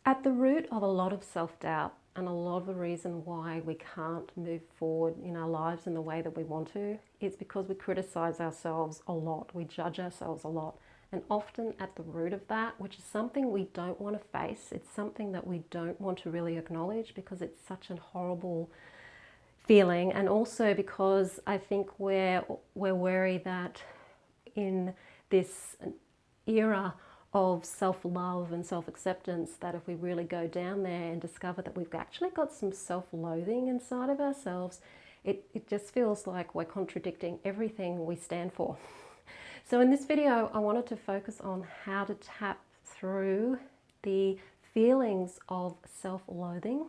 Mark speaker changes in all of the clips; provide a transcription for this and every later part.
Speaker 1: At the root of a lot of self-doubt and a lot of the reason why we can't move forward in our lives in the way that we want to is because we criticize ourselves a lot. We judge ourselves a lot. And often at the root of that, which is something we don't want to face, it's something that we don't want to really acknowledge because it's such a horrible feeling. And also because I think we're wary that in this era of self-love and self-acceptance, that if we really go down there and discover that we've actually got some self-loathing inside of ourselves, it just feels like we're contradicting everything we stand for. So in this video, I wanted to focus on how to tap through the feelings of self-loathing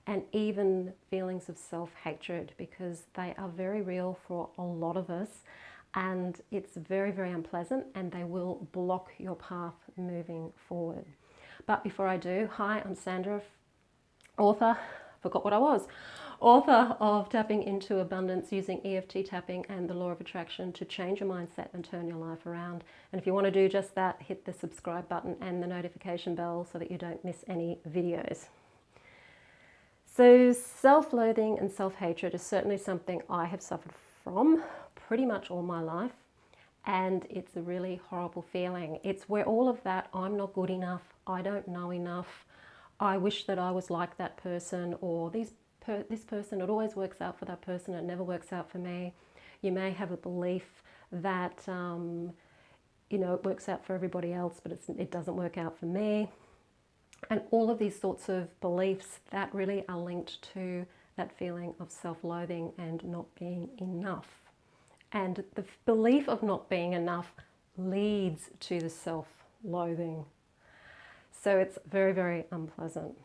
Speaker 1: and even feelings of self-hatred, because they are very real for a lot of us. And it's very, very unpleasant, and they will block your path moving forward. But before I do, hi, I'm Sandra, author of Tapping into Abundance using EFT tapping and the law of attraction to change your mindset and turn your life around. And if you want to do just that, hit the subscribe button and the notification bell so that you don't miss any videos. So self-loathing and self-hatred is certainly something I have suffered from pretty much all my life, and it's a really horrible feeling. It's where all of that, I'm not good enough, I don't know enough, I wish that I was like that person, or this person, it always works out for that person, it never works out for me. You may have a belief that it works out for everybody else, but it doesn't work out for me. And all of these sorts of beliefs that really are linked to that feeling of self-loathing and not being enough. And the belief of not being enough leads to the self-loathing. So it's very, very unpleasant.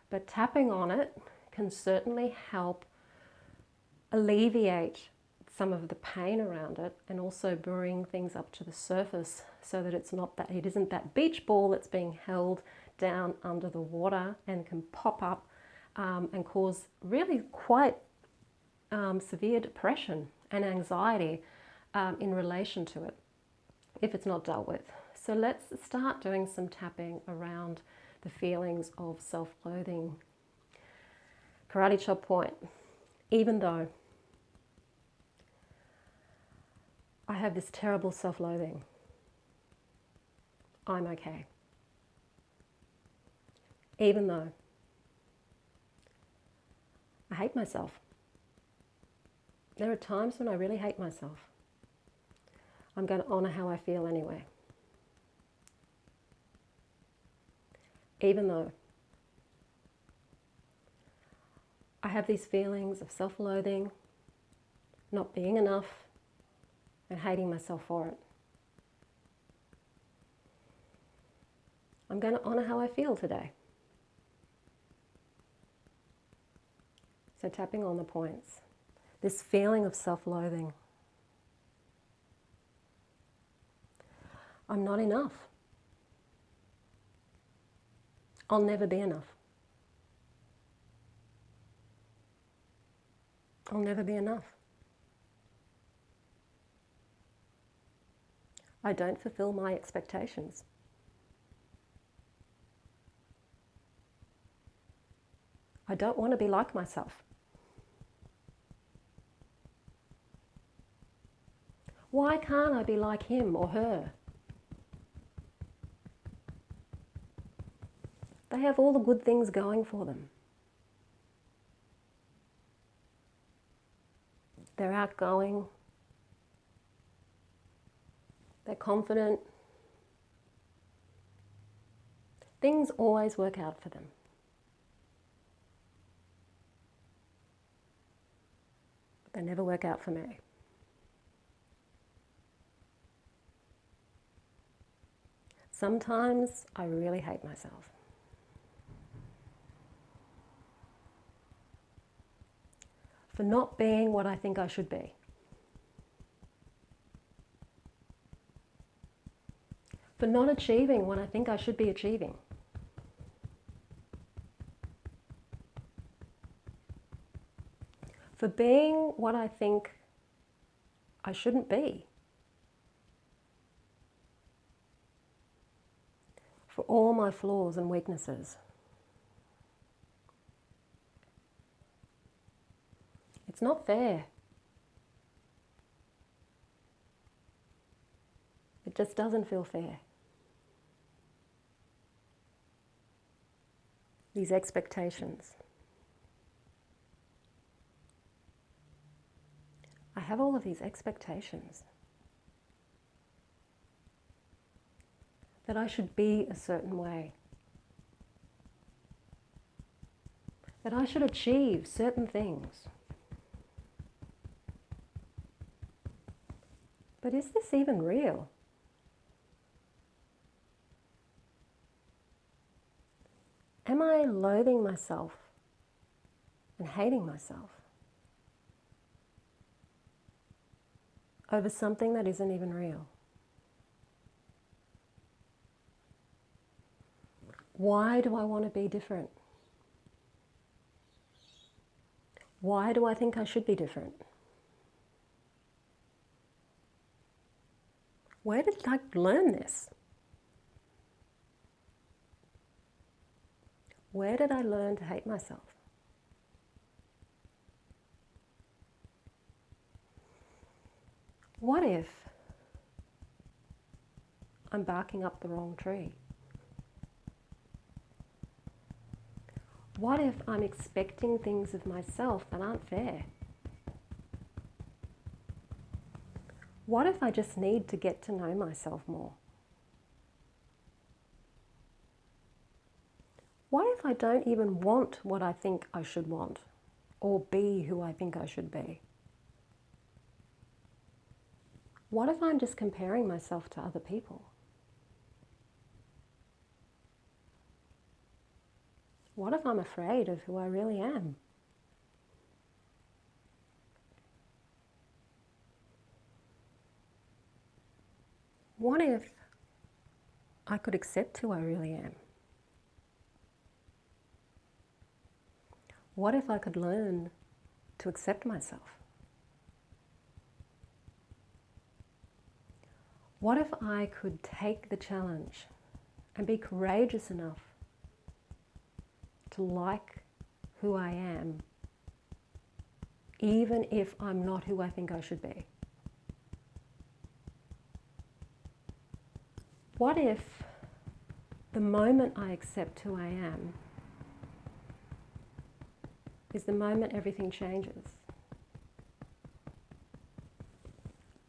Speaker 1: But tapping on it can certainly help alleviate some of the pain around it, and also bring things up to the surface so that it isn't that beach ball that's being held down under the water and can pop up and cause really quite severe depression and anxiety in relation to it if it's not dealt with. So let's start doing some tapping around the feelings of self-loathing. Karate chop point. Even though I have this terrible self-loathing, I'm okay. Even though I hate myself. There are times when I really hate myself. I'm going to honor how I feel anyway. Even though I have these feelings of self-loathing, not being enough, and hating myself for it, I'm going to honor how I feel today. So tapping on the points. This feeling of self-loathing. I'm not enough. I'll never be enough. I'll never be enough. I don't fulfill my expectations. I don't want to be like myself. Why can't I be like him or her? They have all the good things going for them. They're outgoing. They're confident. Things always work out for them. But they never work out for me. Sometimes I really hate myself. For not being what I think I should be. For not achieving what I think I should be achieving. For being what I think I shouldn't be. For all my flaws and weaknesses. not fair. It just doesn't feel fair. These expectations. I have all of these expectations that I should be a certain way, that I should achieve certain things. But is this even real? Am I loathing myself and hating myself over something that isn't even real? Why do I want to be different? Why do I think I should be different? Where did I learn this? Where did I learn to hate myself? What if I'm barking up the wrong tree? What if I'm expecting things of myself that aren't fair? What if I just need to get to know myself more? What if I don't even want what I think I should want, or be who I think I should be? What if I'm just comparing myself to other people? What if I'm afraid of who I really am? What if I could accept who I really am? What if I could learn to accept myself? What if I could take the challenge and be courageous enough to like who I am, even if I'm not who I think I should be? What if the moment I accept who I am is the moment everything changes?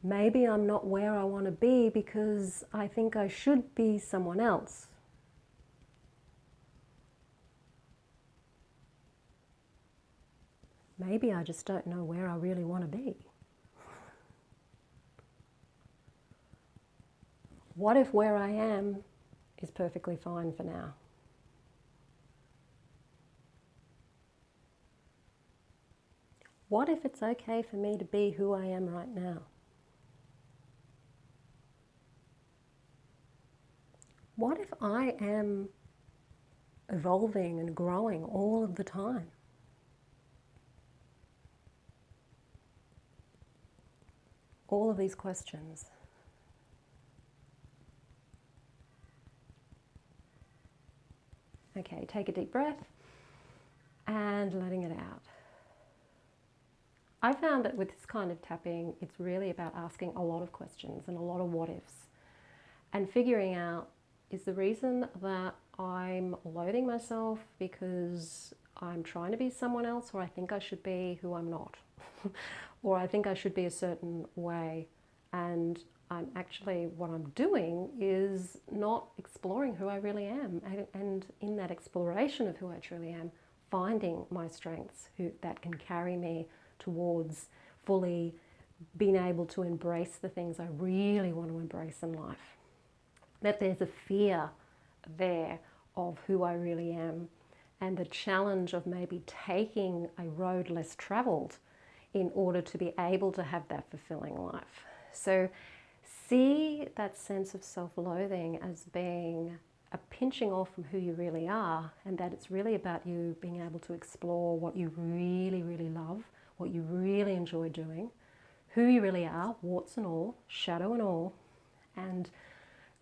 Speaker 1: Maybe I'm not where I want to be because I think I should be someone else. Maybe I just don't know where I really want to be. What if where I am is perfectly fine for now? What if it's okay for me to be who I am right now? What if I am evolving and growing all of the time? All of these questions. Okay, take a deep breath and letting it out. I found that with this kind of tapping, it's really about asking a lot of questions and a lot of what ifs and figuring out, is the reason that I'm loathing myself because I'm trying to be someone else, or I think I should be who I'm not, or I think I should be a certain way, and I'm actually, what I'm doing is not exploring who I really am, and in that exploration of who I truly am, finding my strengths that can carry me towards fully being able to embrace the things I really want to embrace in life. That there's a fear there of who I really am, and the challenge of maybe taking a road less traveled in order to be able to have that fulfilling life. So see that sense of self-loathing as being a pinching off from who you really are, and that it's really about you being able to explore what you really, really love, what you really enjoy doing, who you really are, warts and all, shadow and all, and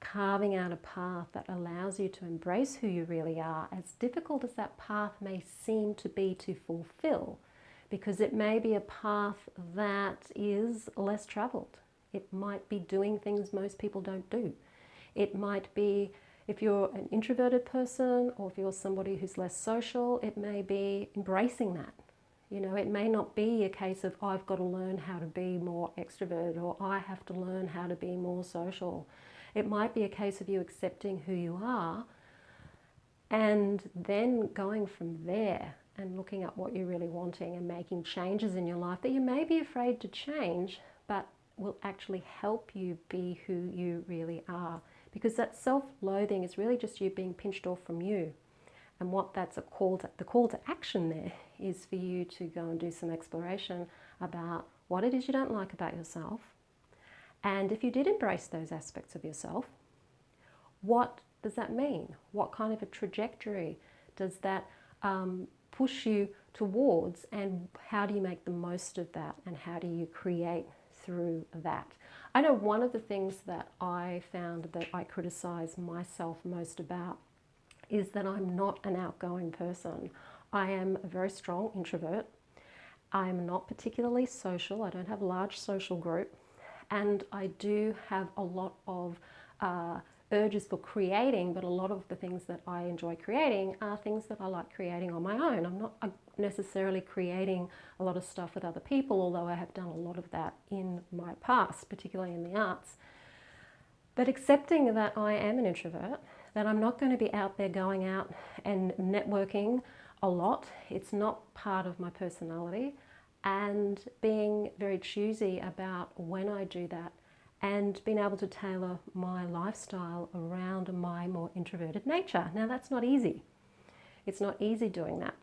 Speaker 1: carving out a path that allows you to embrace who you really are, as difficult as that path may seem to be to fulfill, because it may be a path that is less traveled. It might be doing things most people don't do. It might be, if you're an introverted person or if you're somebody who's less social, it may be embracing that. You know, it may not be a case of, I've got to learn how to be more extroverted, or I have to learn how to be more social. It might be a case of you accepting who you are and then going from there and looking at what you're really wanting and making changes in your life that you may be afraid to change, but will actually help you be who you really are. Because that self-loathing is really just you being pinched off from you. And what that's the call to action there is for you to go and do some exploration about what it is you don't like about yourself. And if you did embrace those aspects of yourself, what does that mean? What kind of a trajectory does that push you towards, and how do you make the most of that, and how do you create through that? I know one of the things that I found that I criticize myself most about is that I'm not an outgoing person. I am a very strong introvert. I'm not particularly social. I don't have a large social group. And I do have a lot of urges for creating, but a lot of the things that I enjoy creating are things that I like creating on my own. I'm not necessarily creating a lot of stuff with other people, although I have done a lot of that in my past, particularly in the arts. But accepting that I am an introvert, that I'm not going to be out there going out and networking a lot. It's not part of my personality. And being very choosy about when I do that, and being able to tailor my lifestyle around my more introverted nature. Now that's not easy. It's not easy doing that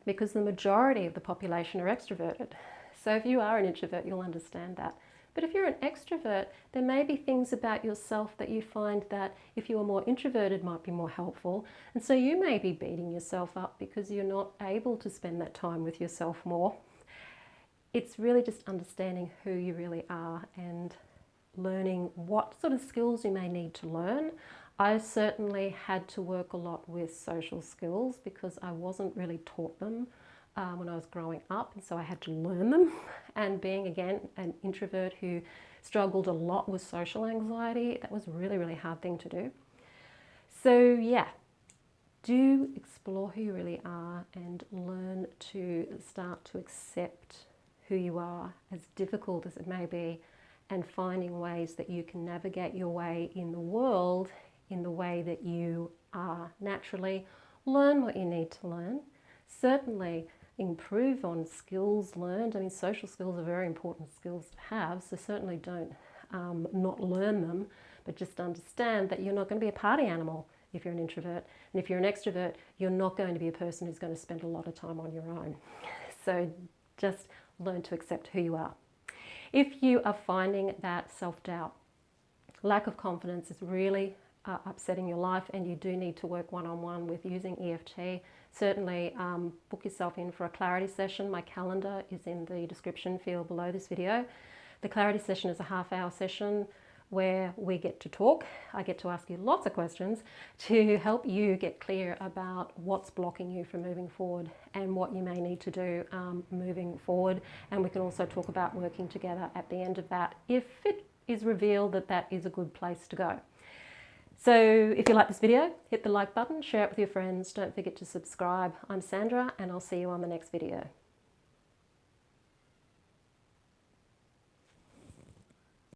Speaker 1: because the majority of the population are extroverted. So if you are an introvert, you'll understand that. But if you're an extrovert, there may be things about yourself that you find that if you are more introverted might be more helpful. And so you may be beating yourself up because you're not able to spend that time with yourself more. It's really just understanding who you really are and learning what sort of skills you may need to learn. I certainly had to work a lot with social skills because I wasn't really taught them when I was growing up, and so I had to learn them. And being, again, an introvert who struggled a lot with social anxiety, that was a really, really hard thing to do. So yeah, do explore who you really are and learn to start to accept who you are, as difficult as it may be, and finding ways that you can navigate your way in the world in the way that you are naturally. Learn what you need to learn. Certainly improve on skills learned. I mean, social skills are very important skills to have, so certainly don't not learn them, but just understand that you're not going to be a party animal if you're an introvert. And if you're an extrovert, you're not going to be a person who's going to spend a lot of time on your own. So just learn to accept who you are. If you are finding that self-doubt, lack of confidence is really upsetting your life, and you do need to work one-on-one with using EFT, certainly book yourself in for a clarity session. My calendar is in the description field below this video. The clarity session is a half-hour session where we get to talk. I get to ask you lots of questions to help you get clear about what's blocking you from moving forward and what you may need to do moving forward. And we can also talk about working together at the end of that if it is revealed that that is a good place to go. So if you like this video, hit the like button, share it with your friends. Don't forget to subscribe. I'm Sandra, and I'll see you on the next video.